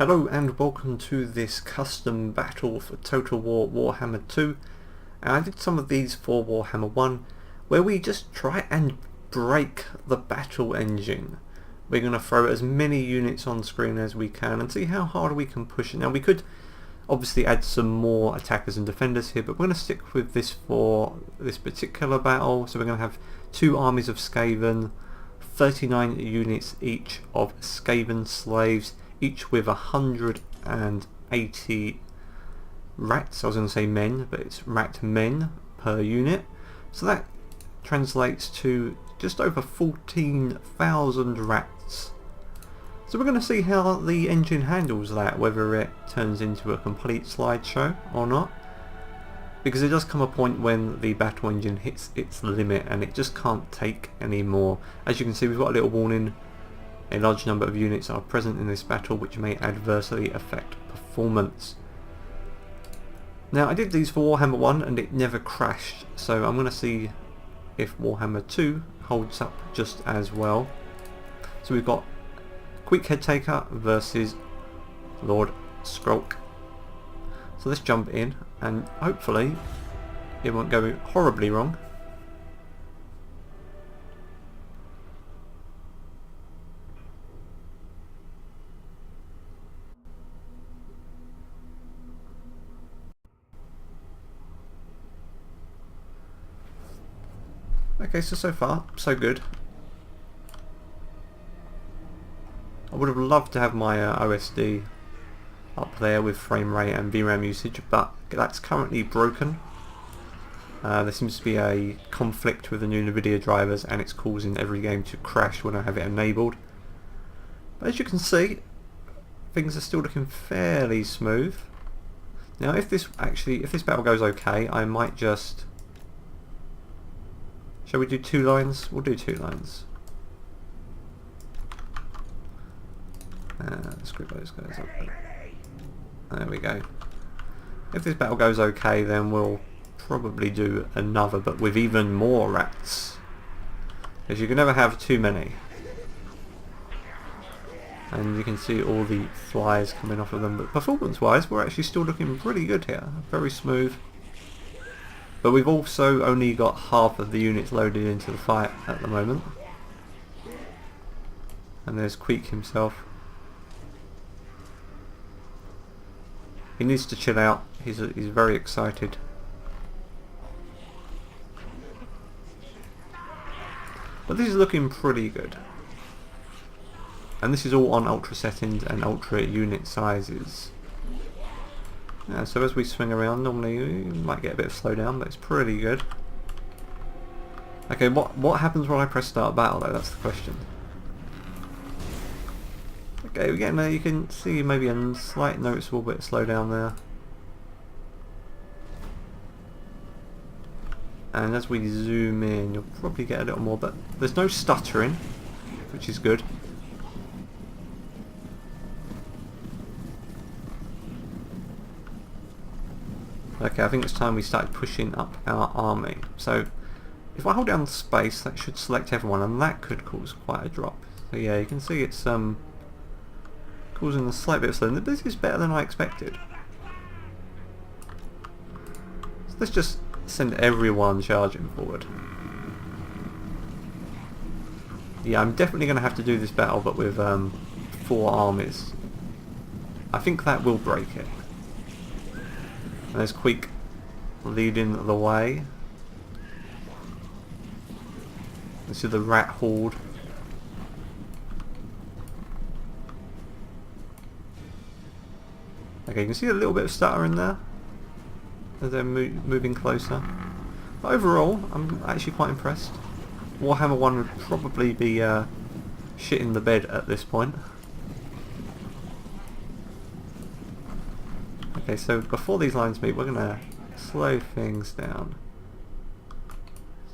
Hello and welcome to this custom battle for Total War Warhammer 2. And I did some of these for Warhammer 1 where we just try and break the battle engine. We're going to throw as many units on screen as we can and see how hard we can push it. Now we could obviously add some more attackers and defenders here, but we're going to stick with this for this particular battle. So we're going to have two armies of Skaven, 39 units each of Skaven slaves, each with 180 rats. I was going to say men, but it's rat men per unit. So that translates to just over 14,000 rats. So we're going to see how the engine handles that, whether it turns into a complete slideshow or not. Because there does come a point when the battle engine hits its limit and it just can't take any more. As you can see, we've got a little warning. A large number of units are present in this battle which may adversely affect performance. Now I did these for Warhammer 1 and it never crashed, so I'm going to see if Warhammer 2 holds up just as well. So we've got Quick Head Taker versus Lord Skrulk. So let's jump in and hopefully it won't go horribly wrong. Okay, so far, so good. I would have loved to have my OSD up there with frame rate and VRAM usage, but that's currently broken. There seems to be a conflict with the new NVIDIA drivers and it's causing every game to crash when I have it enabled. But as you can see, things are still looking fairly smooth. Now if this battle goes okay, I might just... Shall we do 2 lines? We'll do 2 lines. Let's group those guys up. There we go. If this battle goes okay, then we'll probably do another, but with even more rats. Because you can never have too many. And you can see all the flies coming off of them. But performance-wise, we're actually still looking pretty good here. Very smooth. But we've also only got half of the units loaded into the fight at the moment. And there's Queek himself. He needs to chill out. He's very excited. But this is looking pretty good. And this is all on ultra settings and ultra unit sizes. Yeah, so as we swing around, normally we might get a bit of slowdown, but it's pretty good. Okay, what happens when I press start battle though? That's the question. Okay, again, you can see maybe a slight noticeable bit of slowdown there. And as we zoom in, you'll probably get a little more, but there's no stuttering, which is good. Okay, I think it's time we started pushing up our army. So, if I hold down space, that should select everyone, and that could cause quite a drop. So yeah, you can see it's causing a slight bit of slowness. This is better than I expected. So let's just send everyone charging forward. Yeah, I'm definitely going to have to do this battle, but with 4 armies. I think that will break it. And there's Queek leading the way. This is the rat horde. Okay, you can see a little bit of stutter in there as they're moving closer. But overall, I'm actually quite impressed. Warhammer 1 would probably be shitting the bed at this point. Okay, so before these lines meet, we're going to slow things down.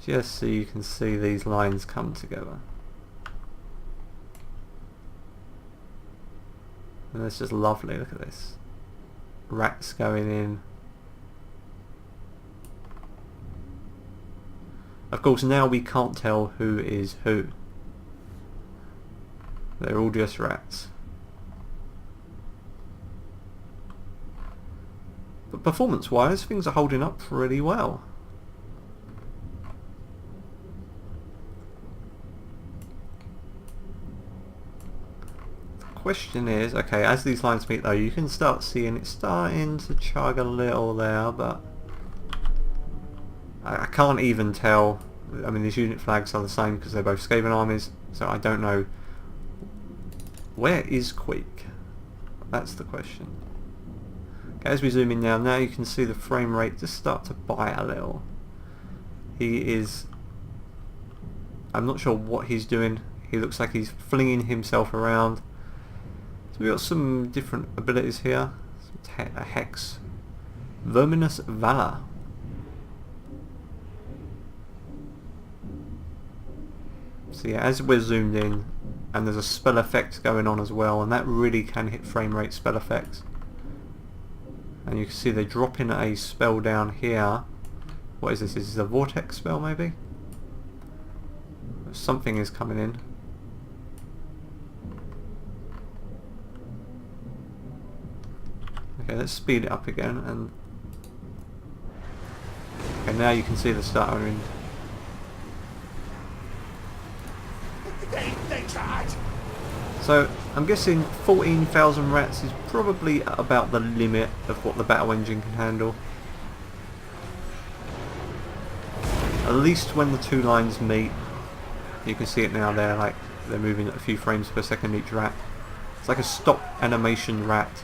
Just so you can see these lines come together. And it's just lovely, look at this. Rats going in. Of course, now we can't tell who is who. They're all just rats. performance wise things are holding up pretty well. Question is, okay, as these lines meet though, you can start seeing it starting to chug a little there, but I can't even tell. I mean, these unit flags are the same because they're both Skaven armies, so I don't know. Where is Queek? That's the question. Okay, as we zoom in now you can see the frame rate just start to bite a little. He is... I'm not sure what he's doing. He looks like he's flinging himself around. So we've got some different abilities here. A Hex. Verminous Valor. So yeah, as we're zoomed in, and there's a spell effect going on as well, and that really can hit frame rate spell effects. And you can see they're dropping a spell down here. What is this? Is this a vortex spell maybe? Something is coming in. Okay, let's speed it up again, and okay, now you can see the starter in. So I'm guessing 14,000 rats is probably about the limit of what the battle engine can handle. At least when the two lines meet, you can see it now. They're moving at a few frames per second each rat. It's like a stop animation rat.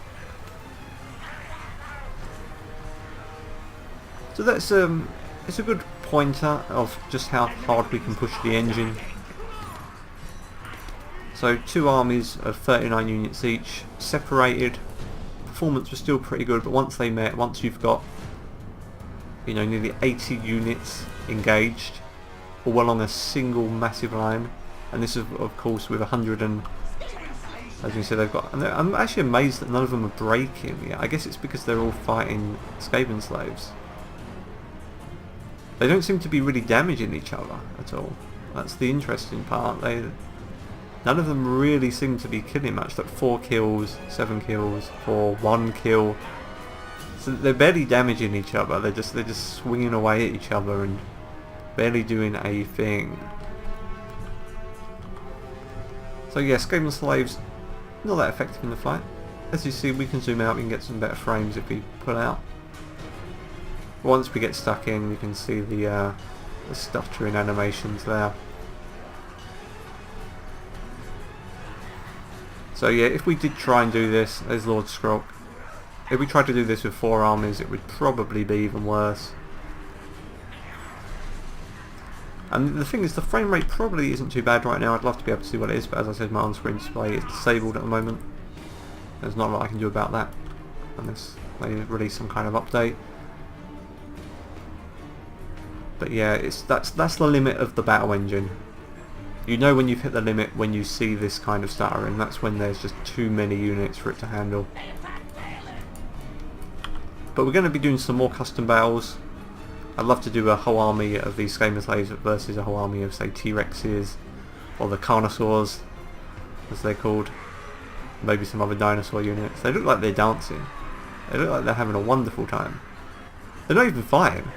So that's it's a good pointer of just how hard we can push the engine. So two armies of 39 units each, separated. Performance was still pretty good, but once they met, once you've got, you know, nearly 80 units engaged, all along a single massive line, and this is of course with 100 and, as you said, they've got, and I'm actually amazed that none of them are breaking yet. I guess it's because they're all fighting Skaven slaves. They don't seem to be really damaging each other at all. That's the interesting part. None of them really seem to be killing much. Like 4 kills, 7 kills, 4, 1 kill. So they're barely damaging each other. They're just swinging away at each other and barely doing a thing. So yeah, Skaven slaves not that effective in the fight. As you see, we can zoom out. We can get some better frames if we pull out. Once we get stuck in, you can see the stuttering animations there. So yeah, if we did try and do this as Lord Skrulk, if we tried to do this with 4 armies, it would probably be even worse. And the thing is, the frame rate probably isn't too bad right now. I'd love to be able to see what it is, but as I said, my on-screen display is disabled at the moment. There's not a lot I can do about that unless they release some kind of update. But yeah, that's the limit of the battle engine. You know when you've hit the limit when you see this kind of stutter, and that's when there's just too many units for it to handle. But we're going to be doing some more custom battles. I'd love to do a whole army of these Skaven slaves versus a whole army of, say, T-Rexes, or the Carnosaurs, as they're called. Maybe some other dinosaur units. They look like they're dancing. They look like they're having a wonderful time. They're not even fighting.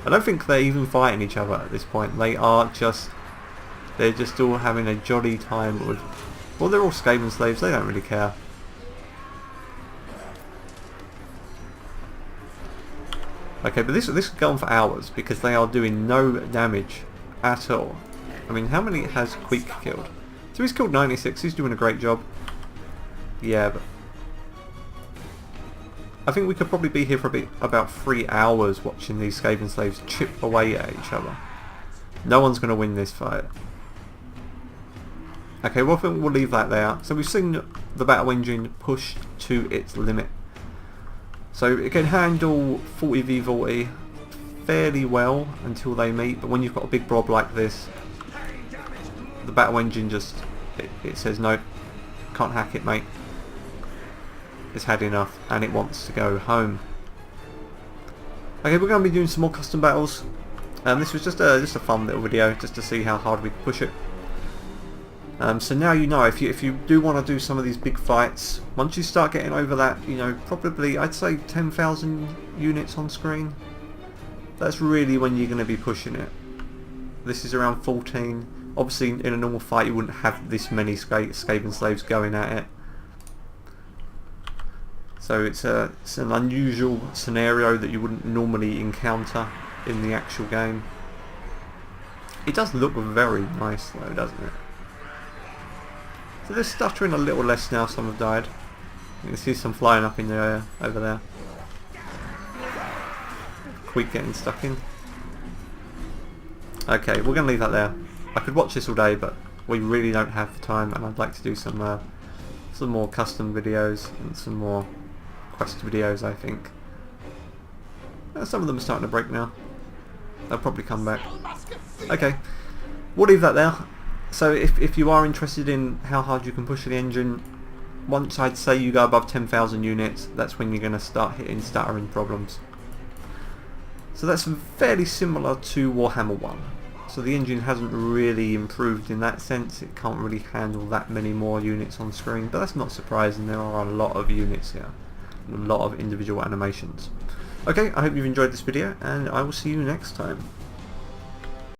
I don't think they're even fighting each other at this point. They're just all having a jolly time with... Well, they're all Skaven slaves, they don't really care. Okay, but this could go on for hours, because they are doing no damage at all. I mean, how many has Queek killed? So he's killed 96, he's doing a great job. Yeah, but... I think we could probably be here for about 3 hours watching these Skaven slaves chip away at each other. No one's going to win this fight. Okay, well I think we'll leave that there. So we've seen the battle engine pushed to its limit. So it can handle 40v40 fairly well until they meet, but when you've got a big blob like this, the battle engine just, it says no, can't hack it mate. It's had enough and it wants to go home. Okay, we're going to be doing some more custom battles. This was just a fun little video just to see how hard we can push it. So now you know, if you do want to do some of these big fights, once you start getting over that, you know, probably I'd say 10,000 units on screen, that's really when you're going to be pushing it. This is around 14. Obviously in a normal fight you wouldn't have this many Skaven slaves going at it. So it's an unusual scenario that you wouldn't normally encounter in the actual game. It does look very nice though, doesn't it? So they're stuttering a little less now, some have died. You can see some flying up in the air over there. Quick getting stuck in. Okay, we're going to leave that there. I could watch this all day, but we really don't have the time, and I'd like to do some more custom videos and some more quest videos, I think. Some of them are starting to break now. They'll probably come back. Okay, we'll leave that there. So if you are interested in how hard you can push the engine, once I'd say you go above 10,000 units, that's when you're going to start hitting stuttering problems. So that's fairly similar to Warhammer 1. So the engine hasn't really improved in that sense. It can't really handle that many more units on screen, but that's not surprising. There are a lot of units here, a lot of individual animations. Okay, I hope you've enjoyed this video, and I will see you next time.